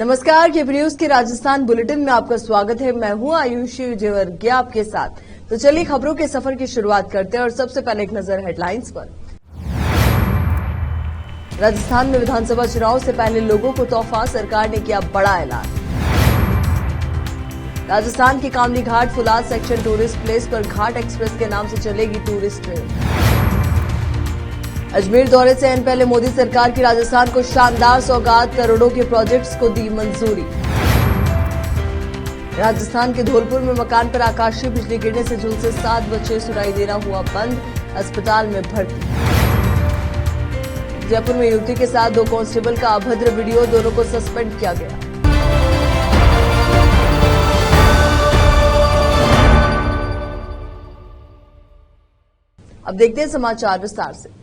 नमस्कार, KP news के Rajasthan bulletin में आपका स्वागत है। मैं हूं आयुषी जेवर्गिया आपके साथ। तो चलिए खबरों के सफर की शुरुआत करते हैं और सबसे पहले एक नजर हेडलाइंस पर। राजस्थान में विधानसभा चुनाव से पहले लोगों को तोहफा, सरकार ने किया बड़ा ऐलान। राजस्थान के कामनी घाट फुलाद सेक्शन टूरिस्ट प्लेस पर घाट एक्सप्रेस के नाम से चलेगी टूरिस्ट ट्रेन। अजमेर दौरे से एन पहले मोदी सरकार की राजस्थान को शानदार सौगात, करोड़ों के प्रोजेक्ट्स को दी मंजूरी। राजस्थान के धौलपुर में मकान पर आकाशीय बिजली गिरने से झुलसे 7 बच्चे, सुनाई देना हुआ बंद, अस्पताल में भर्ती। जयपुर में युवती के साथ 2 कांस्टेबल का अभद्र वीडियो, दोनों को सस्पेंड किया गया। अब देखते हैं समाचार विस्तार से।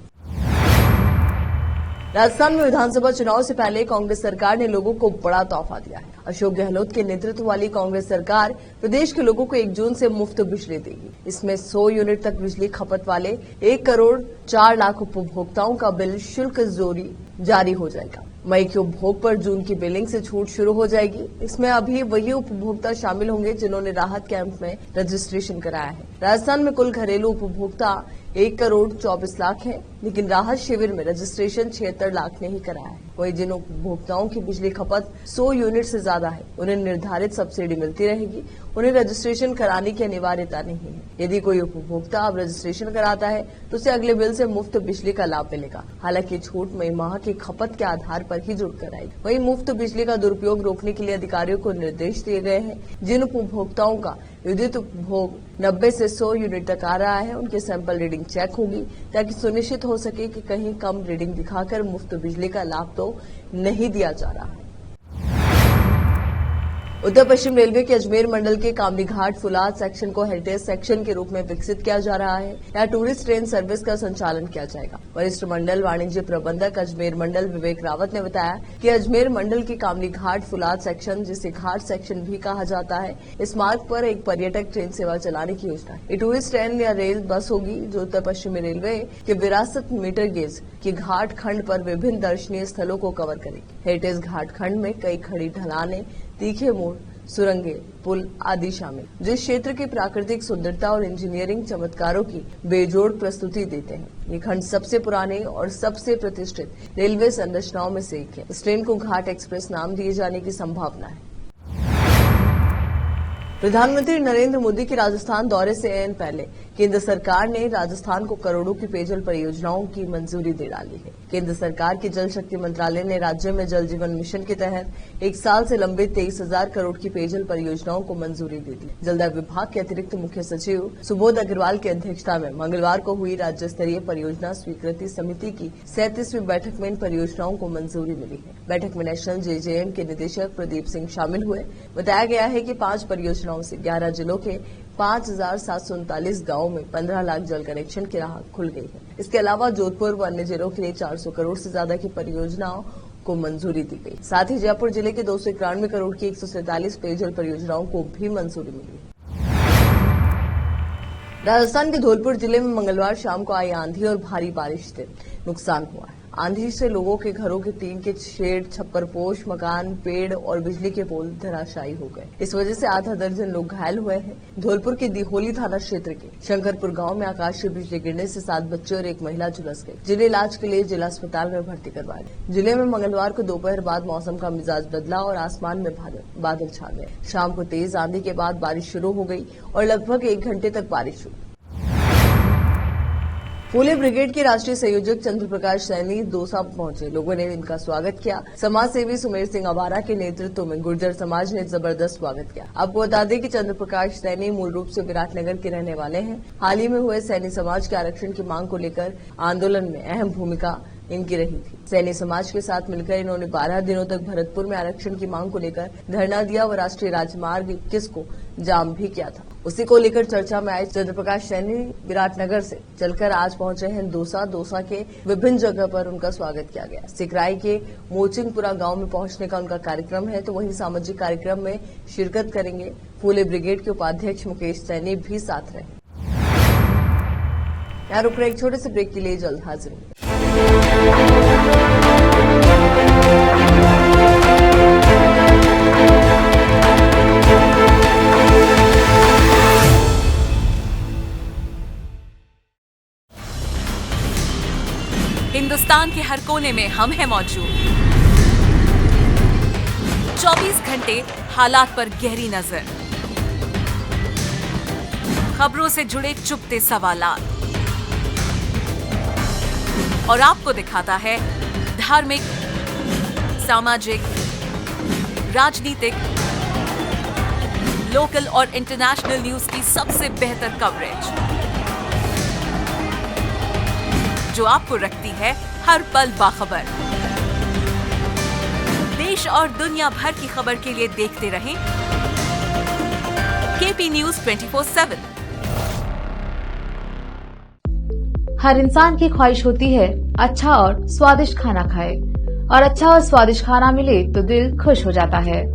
राजस्थान में विधानसभा चुनाव से पहले कांग्रेस सरकार ने लोगों को बड़ा तोहफा दिया है। अशोक गहलोत के नेतृत्व वाली कांग्रेस सरकार प्रदेश के लोगों को 1 जून से मुफ्त बिजली देगी। इसमें 100 यूनिट तक बिजली खपत वाले 1 करोड़ 4 लाख उपभोक्ताओं का बिल शुल्क जारी हो जाएगा। मई के उपभोग पर जून की बिलिंग से छूट शुरू हो जाएगी। इसमें अभी वही उपभोक्ता शामिल होंगे जिन्होंने राहत कैंप में रजिस्ट्रेशन कराया है। राजस्थान में कुल घरेलू उपभोक्ता 1 करोड़ 24 लाख है, लेकिन राहत शिविर में रजिस्ट्रेशन 76 लाख ने ही कराया है। वहीं जिन उपभोक्ताओं की बिजली खपत 100 यूनिट से ज्यादा है, उन्हें निर्धारित सब्सिडी मिलती रहेगी। उन्हें रजिस्ट्रेशन कराने की अनिवार्यता नहीं है। यदि कोई उपभोक्ता अब रजिस्ट्रेशन कराता है तो उसे अगले बिल से मुफ्त बिजली का लाभ मिलेगा। हालांकि छूट मई माह की खपत के आधार पर ही जुड़कर आएगी। वहीं मुफ्त बिजली का दुरुपयोग रोकने के लिए अधिकारियों को निर्देश दिए गए हैं। जिन उपभोक्ताओं का विद्युत उपभोग 90 से 100 यूनिट तक आ रहा है, उनकी सैंपल रीडिंग चेक होगी ताकि सुनिश्चित हो सके कि कहीं कम रीडिंग दिखाकर मुफ्त बिजली का लाभ तो नहीं दिया जा रहा है। उत्तर पश्चिम रेलवे के अजमेर मंडल के कामनी घाट फुलाद सेक्शन को हेरिटेज सेक्शन के रूप में विकसित किया जा रहा है। यहाँ टूरिस्ट ट्रेन सर्विस का संचालन किया जाएगा। वरिष्ठ मंडल वाणिज्य प्रबंधक अजमेर मंडल विवेक रावत ने बताया कि अजमेर मंडल की कामनी घाट फुलाद सेक्शन, जिसे घाट सेक्शन भी कहा जाता है, इस मार्ग पर एक पर्यटक ट्रेन सेवा चलाने की योजना है। ये टूरिस्ट ट्रेन या रेल बस होगी जो उत्तर पश्चिमी रेलवे के विरासत मीटर गेज के घाट खंड पर विभिन्न दर्शनीय स्थलों को कवर करेगी। हेरिटेज घाट खंड में कई खड़ी ढलाने, तीखे मोड़, सुरंगें, पुल आदि शामिल, जिस क्षेत्र की प्राकृतिक सुंदरता और इंजीनियरिंग चमत्कारों की बेजोड़ प्रस्तुति देते हैं। ये खंड सबसे पुराने और सबसे प्रतिष्ठित रेलवे संरचनाओं में से एक है। इस ट्रेन को घाट एक्सप्रेस नाम दिए जाने की संभावना है। प्रधानमंत्री नरेंद्र मोदी के राजस्थान दौरे से एन पहले केंद्र सरकार ने राजस्थान को करोड़ों की पेयजल परियोजनाओं की मंजूरी दे डाली है। केंद्र सरकार के जल शक्ति मंत्रालय ने राज्य में जल जीवन मिशन के तहत 1 साल से लंबे 23,000 करोड़ की पेयजल परियोजनाओं को मंजूरी दे दी। जलदाय विभाग के अतिरिक्त मुख्य सचिव सुबोध अग्रवाल की अध्यक्षता में मंगलवार को हुई राज्य स्तरीय परियोजना स्वीकृति समिति की 37वीं बैठक में इन परियोजनाओं को मंजूरी मिली है। बैठक में नेशनल जेजेएम के निदेशक प्रदीप सिंह शामिल हुए। बताया गया है कि 5 परियोजनाओं से 11 जिलों के 5,739 गांवों में 15 लाख जल कनेक्शन की राह खुल गई है। इसके अलावा जोधपुर व अन्य जिलों के लिए 400 करोड़ से ज्यादा की परियोजनाओं को मंजूरी दी गई। साथ ही जयपुर जिले के 291 करोड़ की 147 पेयजल परियोजनाओं को भी मंजूरी मिली है। राजस्थान के धौलपुर जिले में मंगलवार शाम को आई आंधी और भारी बारिश से नुकसान हुआ है। आंधी से लोगों के घरों के टीन के शेड, छप्परपोश, मकान, पेड़ और बिजली के पोल धराशायी हो गए। इस वजह से आधा दर्जन लोग घायल हुए हैं। धौलपुर के दिहोली थाना क्षेत्र के शंकरपुर गांव में आकाशीय बिजली गिरने से 7 बच्चे और एक महिला झुलस गए, जिन्हें इलाज के लिए जिला अस्पताल में भर्ती करवाया। जिले में मंगलवार को दोपहर बाद मौसम का मिजाज बदला और आसमान में बादल छा गए। शाम को तेज आंधी के बाद बारिश शुरू हो गई और लगभग 1 घंटे तक बारिश हुई। फूले ब्रिगेड के राष्ट्रीय संयोजक चंद्र प्रकाश सैनी दौसा पहुंचे। लोगों ने इनका स्वागत किया। समाज सेवी सुमेर सिंह अवारा के नेतृत्व में गुर्जर समाज ने जबरदस्त स्वागत किया। आपको बता दें कि चंद्र प्रकाश सैनी मूल रूप से विराटनगर के रहने वाले हैं। हाल ही में हुए सैनी समाज के आरक्षण की मांग को लेकर आंदोलन में अहम भूमिका इनकी रही थी। सैनी समाज के साथ मिलकर इन्होंने 12 दिनों तक भरतपुर में आरक्षण की मांग को लेकर धरना दिया व राष्ट्रीय राजमार्ग 21 को जाम भी किया था। उसी को लेकर चर्चा में आए चंद्र प्रकाश सैनी विराटनगर से चलकर आज पहुंचे हैं दौसा। दौसा के विभिन्न जगह पर उनका स्वागत किया गया। सिकराई के मोचिंगपुरा गांव में पहुंचने का उनका कार्यक्रम है, तो वहीं सामाजिक कार्यक्रम में शिरकत करेंगे। फूले ब्रिगेड के उपाध्यक्ष मुकेश सैनी भी साथ रहे। यहाँ रुक रहे एक छोटे से ब्रेक के लिए, जल्द हाजिर होंगे। हिंदुस्तान के हर कोने में हम हैं मौजूद। 24 घंटे हालात पर गहरी नजर, खबरों से जुड़े चुपते सवालात, और आपको दिखाता है धार्मिक, सामाजिक, राजनीतिक, लोकल और इंटरनेशनल न्यूज की सबसे बेहतर कवरेज, जो आपको रखती है हर पल बाखबर। देश और दुनिया भर की खबर के लिए देखते रहें केपी न्यूज 24/7। हर इंसान की ख्वाहिश होती है अच्छा और स्वादिष्ट खाना खाए, और अच्छा और स्वादिष्ट खाना मिले तो दिल खुश हो जाता है।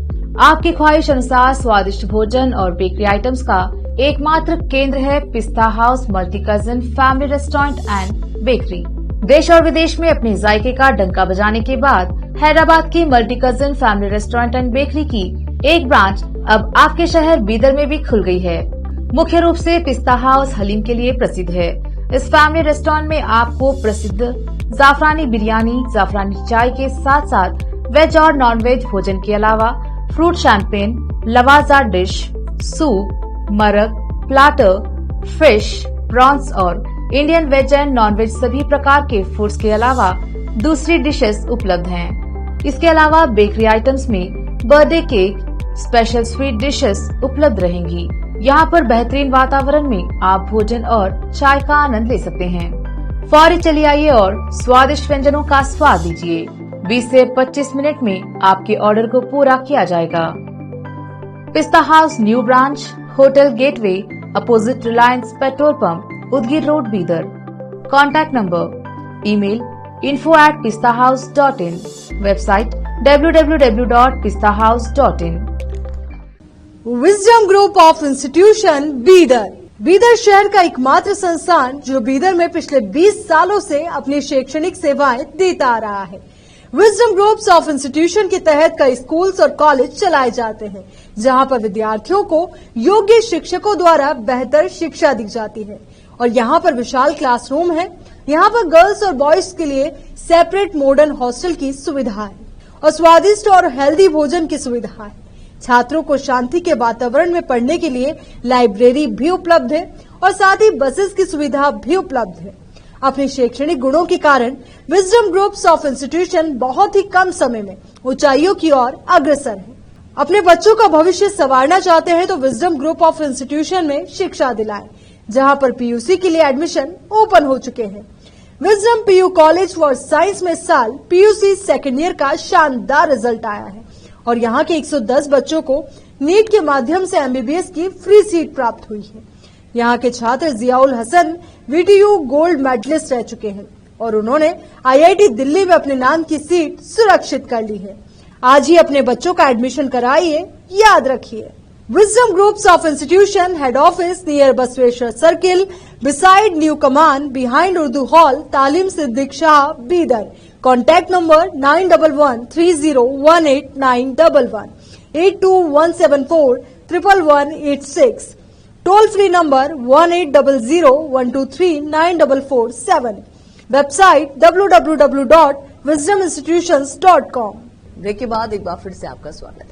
आपकी ख्वाहिश अनुसार स्वादिष्ट भोजन और बेकरी आइटम्स का एकमात्र केंद्र है पिस्ता house multi cousin family restaurant and bakery. देश और विदेश में अपने जायके का डंका बजाने के बाद हैदराबाद की multi cousin family restaurant and bakery की एक ब्रांच अब आपके शहर बीदर में भी खुल गई है। मुख्य रूप से पिस्ता हाउस हलीम के लिए प्रसिद्ध है। इस फैमिली रेस्टोरेंट में आपको प्रसिद्ध जाफरानी बिरयानी, जाफरानी चाय के साथ साथ वेज और नॉन वेज भोजन के अलावा fruit champagne, Lavazza dish, soup, मरक, प्लाटर, फिश, प्रॉन्स और Indian veg and non veg सभी प्रकार के फूड्स के अलावा दूसरी डिशेस उपलब्ध हैं। इसके अलावा बेकरी आइटम्स में birthday cake, special sweet dishes उपलब्ध रहेंगी। यहाँ पर बेहतरीन वातावरण में आप भोजन और चाय का आनंद ले सकते हैं। फौरी चलिए आइए और स्वादिष्ट व्यंजनों का स्वाद लीजिए। 20 से 25 मिनट में आपके ऑर्डर को पूरा किया जाएगा। पिस्ता house new branch, hotel gateway, opposite Reliance petrol pump, Udgir road, Bidar. Contact number, email info@pistahouse.in, website www.pistahouse.in। Wisdom group of institution Bidar, Bidar शहर का एकमात्र संस्थान जो बीदर में पिछले 20 सालों से अपनी शैक्षणिक सेवाएं देता आ रहा है। विजडम ग्रुप्स ऑफ इंस्टीट्यूशन के तहत कई स्कूल्स और कॉलेज चलाए जाते हैं, जहां पर विद्यार्थियों को योग्य शिक्षकों द्वारा बेहतर शिक्षा दी जाती है। और यहाँ पर विशाल क्लासरूम है। यहाँ पर गर्ल्स और बॉयज के लिए सेपरेट मॉडर्न हॉस्टल की सुविधा है और स्वादिष्ट और हेल्दी भोजन की सुविधा है। छात्रों को शांति के वातावरण में पढ़ने के लिए लाइब्रेरी भी उपलब्ध है और साथ ही बसेस की सुविधा भी उपलब्ध है। अपने शैक्षणिक गुणों के कारण विजडम ग्रुप्स ऑफ इंस्टीट्यूशन बहुत ही कम समय में ऊंचाइयों की ओर अग्रसर है। अपने बच्चों का भविष्य संवारना चाहते हैं तो विजडम ग्रुप ऑफ इंस्टीट्यूशन में शिक्षा दिलाएं, जहां पर पीयूसी के लिए एडमिशन ओपन हो चुके हैं। Wisdom PU college for science में साल पीयूसी सेकेंड ईयर का शानदार रिजल्ट आया है और यहाँ के 110 बच्चों को नीट के माध्यम से एमबीबीएस की फ्री सीट प्राप्त हुई है। यहाँ के छात्र Ziaul Hasan VTU gold medalist रह चुके हैं और उन्होंने आईआईटी दिल्ली में अपने नाम की सीट सुरक्षित कर ली है। आज ही अपने बच्चों का एडमिशन कराइए, याद रखिए। Wisdom groups of institution head office near Basaveshwar circle, beside new Kaman, behind Urdu hall, Taleem Siddiq Shah, Bidar. Contact number 9113018911, 8217411186, toll free number 180012394447, website www.wisdominstitutions.com। Break के बाद एक बार फिर से आपका स्वागत है।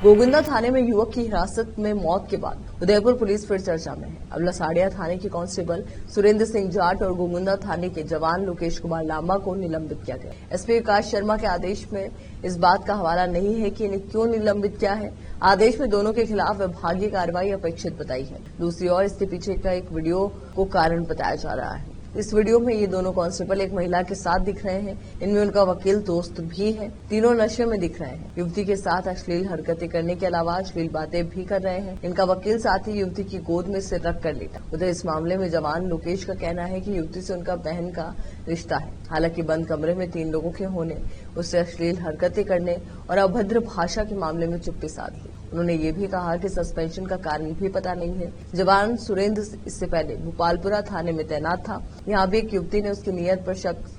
गोगुंदा थाने में युवक की हिरासत में मौत के बाद उदयपुर पुलिस फिर चर्चा में है। अब लसाड़िया थाने के कांस्टेबल सुरेंद्र सिंह जाट और गोगुंदा थाने के जवान लोकेश कुमार लांबा को निलंबित किया गया। एसपी विकास शर्मा के आदेश में इस बात का हवाला नहीं है कि इन्हें क्यों निलंबित किया है। आदेश में दोनों के खिलाफ विभागीय कार्रवाई अपेक्षित बताई है। दूसरी ओर इसके पीछे का एक वीडियो को कारण बताया जा रहा है। इस वीडियो में ये दोनों कांस्टेबल एक महिला के साथ दिख रहे हैं। इनमें उनका वकील दोस्त भी है। तीनों नशे में दिख रहे हैं। युवती के साथ अश्लील हरकतें करने के अलावा अश्लील बातें भी कर रहे हैं। इनका वकील साथ ही युवती की गोद में सिर रख कर लेटा। उधर इस मामले में जवान लोकेश का कहना है कि युवती से उनका बहन का रिश्ता है। हालांकि बंद कमरे में 3 लोगों के होने, उससे अश्लील हरकतें करने और अभद्र भाषा के मामले में चुप्पी साध ली। उन्होंने ये भी कहा कि सस्पेंशन का कारण भी पता नहीं है। जवान सुरेंद्र इससे पहले भोपालपुरा थाने में तैनात था। यहाँ भी एक युवती ने उसकी नियत पर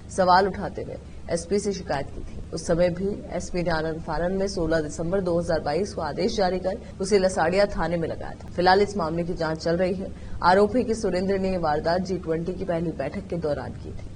सवाल उठाते हुए एसपी से शिकायत की थी। उस समय भी एसपी ने आनंद फानन में 16 दिसंबर 2022 को आदेश जारी कर उसे लसाड़िया थाने में लगाया था। फिलहाल इस मामले की जांच चल रही है। आरोप है कि सुरेंद्र ने ये वारदात G20 की पहली बैठक के दौरान की थी।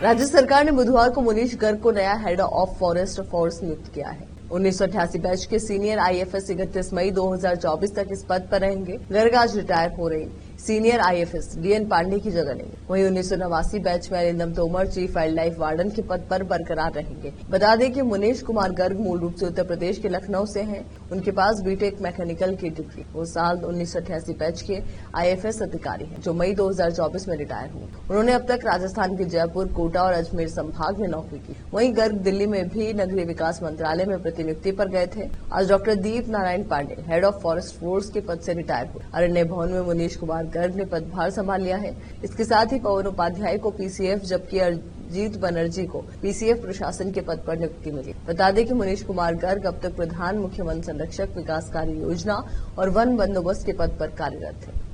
राज्य सरकार ने बुधवार को मुनीश गर्ग को नया हेड ऑफ फॉरेस्ट फोर्स नियुक्त किया है। 1988 बैच के सीनियर आईएफएस 31 मई 2024 तक इस पद पर रहेंगे। गर्ग आज रिटायर हो रहे सीनियर आईएफएस डीएन पांडे की जगह लेंगे। वहीं 1989 बैच में Arindam Tomar chief wild life warden के पद पर बरकरार रहेंगे। बता दें कि मुनीश कुमार गर्ग मूल रूप से उत्तर प्रदेश के लखनऊ से हैं। उनके पास बीटेक मैकेनिकल की डिग्री। वो साल 1988 बैच के आईएफएस अधिकारी हैं, जो मई 2024 में रिटायर हुए। उन्होंने अब तक राजस्थान के जयपुर, कोटा और अजमेर संभाग में नौकरी की। वहीं गर्ग दिल्ली में भी नगरीय विकास मंत्रालय में प्रतिनियुक्ति पर गए थे। आज doctor Deep Narayan Pandey head of forest force के पद से रिटायर हुए। अरण्य भवन में मुनीश कुमार गर्ग ने पदभार संभाल लिया है। इसके साथ ही पवन उपाध्याय को पीसीएफ, जबकि अजीत बनर्जी को पीसीएफ प्रशासन के पद पर नियुक्ति मिली। बता दें कि मुनीश कुमार गर्ग अब तक प्रधान मुख्य वन संरक्षक, विकास कार्य योजना और वन बंदोबस्त के पद पर कार्यरत थे।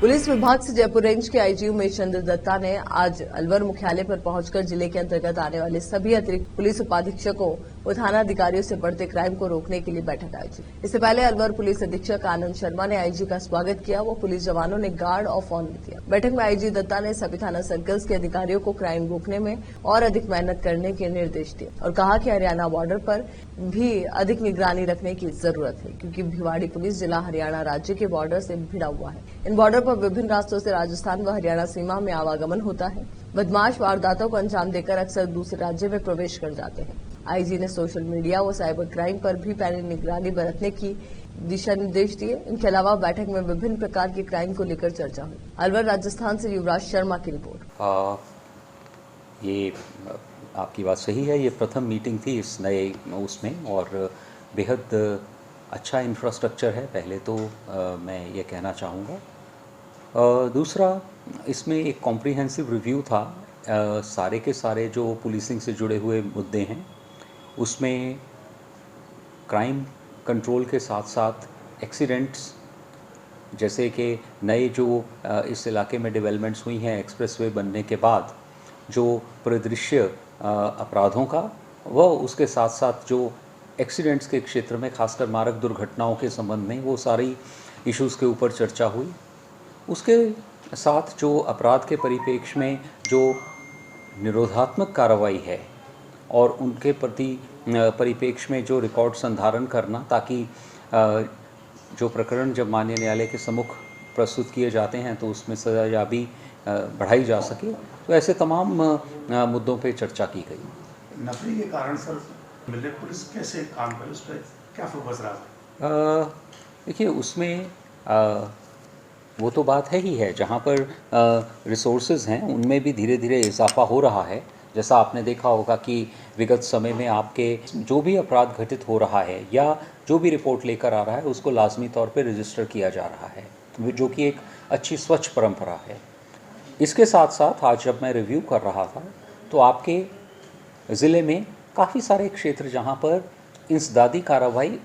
पुलिस विभाग से जयपुर रेंज के आईजी उमेश चंद्र दत्ता ने आज अलवर मुख्यालय पर पहुंचकर जिले के अंतर्गत आने वाले सभी अतिरिक्त पुलिस उपाधीक्षकों व थाना अधिकारियों से बढ़ते क्राइम को रोकने के लिए बैठक आयोजित। इससे पहले अलवर पुलिस अधीक्षक आनंद शर्मा ने आईजी का स्वागत किया। वो पुलिस जवानों ने गार्ड ऑफ ऑनर दिया। बैठक में आईजी दत्ता ने सभी थाना सर्कल्स के अधिकारियों को क्राइम रोकने में और अधिक मेहनत करने के निर्देश दिए और कहा कि हरियाणा बॉर्डर पर भी अधिक निगरानी रखने की जरूरत है, क्योंकि भिवाड़ी पुलिस जिला हरियाणा राज्य के बॉर्डर से भिड़ा हुआ है। इन बॉर्डर पर विभिन्न रास्तों से राजस्थान व हरियाणा सीमा में आवागमन होता है। बदमाश वारदातों को अंजाम देकर अक्सर दूसरे राज्य में प्रवेश कर जाते हैं। आईजी ने सोशल मीडिया व साइबर क्राइम पर भी पैनी निगरानी बरतने की दिशा निर्देश दिए। इनके अलावा बैठक में विभिन्न प्रकार के क्राइम को लेकर चर्चा हुई। अलवर राजस्थान से युवराज शर्मा की रिपोर्ट। ये आपकी बात सही है। ये प्रथम मीटिंग थी इस नए उसमें और बेहद अच्छा इंफ्रास्ट्रक्चर है। पहले तो मैं ये कहना चाहूँगा। दूसरा, इसमें एक कॉम्प्रिहेंसिव रिव्यू था। सारे के सारे जो पुलिसिंग से जुड़े हुए मुद्दे हैं उसमें क्राइम कंट्रोल के साथ साथ एक्सीडेंट्स, जैसे कि नए जो इस इलाके में डेवलपमेंट्स हुई हैं एक्सप्रेसवे बनने के बाद, जो परिदृश्य अपराधों का व उसके साथ साथ जो एक्सीडेंट्स के क्षेत्र में खासकर मारक दुर्घटनाओं के संबंध में, वो सारी इश्यूज़ के ऊपर चर्चा हुई। उसके साथ जो अपराध के परिप्रेक्ष्य में जो निरोधात्मक कार्रवाई है और उनके प्रति परिप्रेक्ष्य में जो रिकॉर्ड संधारण करना, ताकि जो प्रकरण जब माननीय न्यायालय के सम्मुख प्रस्तुत किए जाते हैं तो उसमें सजायाबी बढ़ाई जा सके। तो ऐसे तमाम मुद्दों पे चर्चा की गई। नफरी के कारण सर मिलने पुलिस कैसे काम करे, उस पर क्या फोकस रहा? देखिए, उसमें वो तो बात है ही है। जहाँ पर रिसोर्सेज हैं उनमें भी धीरे धीरे इजाफा हो रहा है। जैसा आपने देखा होगा कि विगत समय में आपके जो भी अपराध घटित हो रहा है या जो भी रिपोर्ट लेकर आ रहा है उसको लाजमी तौर पे रजिस्टर किया जा रहा है, जो कि एक अच्छी स्वच्छ परंपरा है। इसके साथ साथ आज जब मैं रिव्यू कर रहा था तो आपके ज़िले में काफ़ी सारे क्षेत्र जहाँ पर इंसदादी कार्रवाई।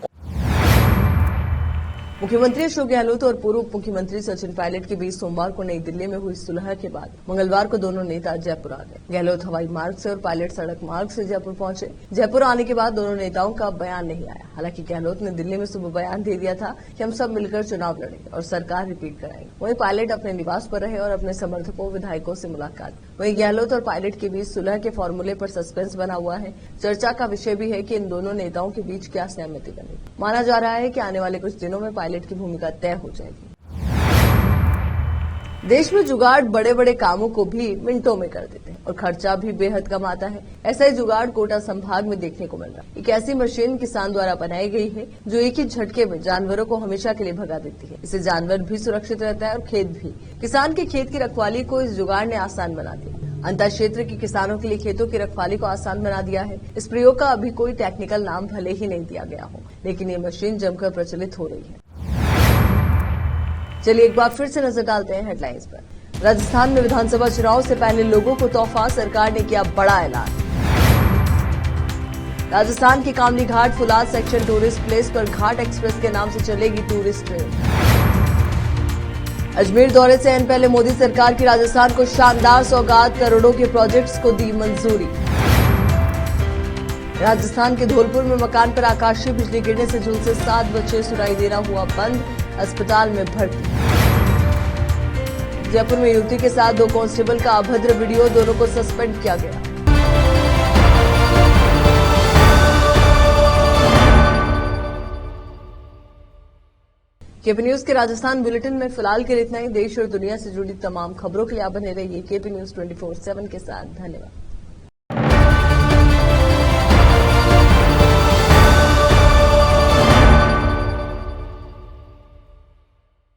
मुख्यमंत्री अशोक गहलोत और पूर्व मुख्यमंत्री सचिन पायलट के बीच सोमवार को नई दिल्ली में हुई सुलह के बाद मंगलवार को दोनों नेता जयपुर आ गए। गहलोत हवाई मार्ग से और पायलट सड़क मार्ग से जयपुर पहुंचे। जयपुर आने के बाद दोनों नेताओं का बयान नहीं आया। हालांकि गहलोत ने दिल्ली में सुबह बयान दे दिया था कि हम सब मिलकर चुनाव लड़ेंगे और सरकार रिपीट कराएंगे। वहीं पायलट अपने निवास पर रहे और अपने समर्थकों विधायकों से मुलाकात। वहीं गहलोत और पायलट के बीच सुलह के फॉर्मूले पर सस्पेंस बना हुआ है। चर्चा का विषय भी है कि इन दोनों नेताओं के बीच क्या सहमति बनी। माना जा रहा है कि आने वाले कुछ दिनों में पायलट की भूमिका तय हो जाएगी। देश में जुगाड़ बड़े बड़े कामों को भी मिनटों में कर देते हैं और खर्चा भी बेहद कम आता है। ऐसा ही जुगाड़ कोटा संभाग में देखने को मिल रहा है। एक ऐसी मशीन किसान द्वारा बनाई गई है जो एक ही झटके में जानवरों को हमेशा के लिए भगा देती है। इससे जानवर भी सुरक्षित रहता है और खेत भी। किसान के खेत की रखवाली को इस जुगाड़ ने आसान बना दिया। अंतर क्षेत्र के किसानों के लिए खेतों की रखवाली को आसान बना दिया है। इस प्रयोग का अभी कोई टेक्निकल नाम भले ही नहीं दिया गया हो, लेकिन ये मशीन जमकर प्रचलित हो रही है। चलिए एक बार फिर से नजर डालते हैं हेडलाइंस पर। राजस्थान में विधानसभा चुनाव से पहले लोगों को तोहफा, सरकार ने किया बड़ा ऐलान। राजस्थान के कामली घाट फुलाद सेक्शन टूरिस्ट प्लेस पर घाट एक्सप्रेस के नाम से चलेगी टूरिस्ट ट्रेन। अजमेर दौरे से एन पहले मोदी सरकार की राजस्थान को शानदार सौगात, करोड़ों के प्रोजेक्ट्स को दी मंजूरी। राजस्थान के धौलपुर में मकान पर आकाशीय बिजली गिरने से झुलसे 7 बच्चे, सुनाई देना हुआ बंद, अस्पताल में भर्ती। जयपुर में युवती के साथ 2 कांस्टेबल का अभद्र वीडियो, दोनों को सस्पेंड किया गया। केपी न्यूज के राजस्थान बुलेटिन में फिलहाल के लिए इतना ही। देश और दुनिया से जुड़ी तमाम खबरों के लिए आप बने रहिए केपी न्यूज 24/7 के साथ। धन्यवाद।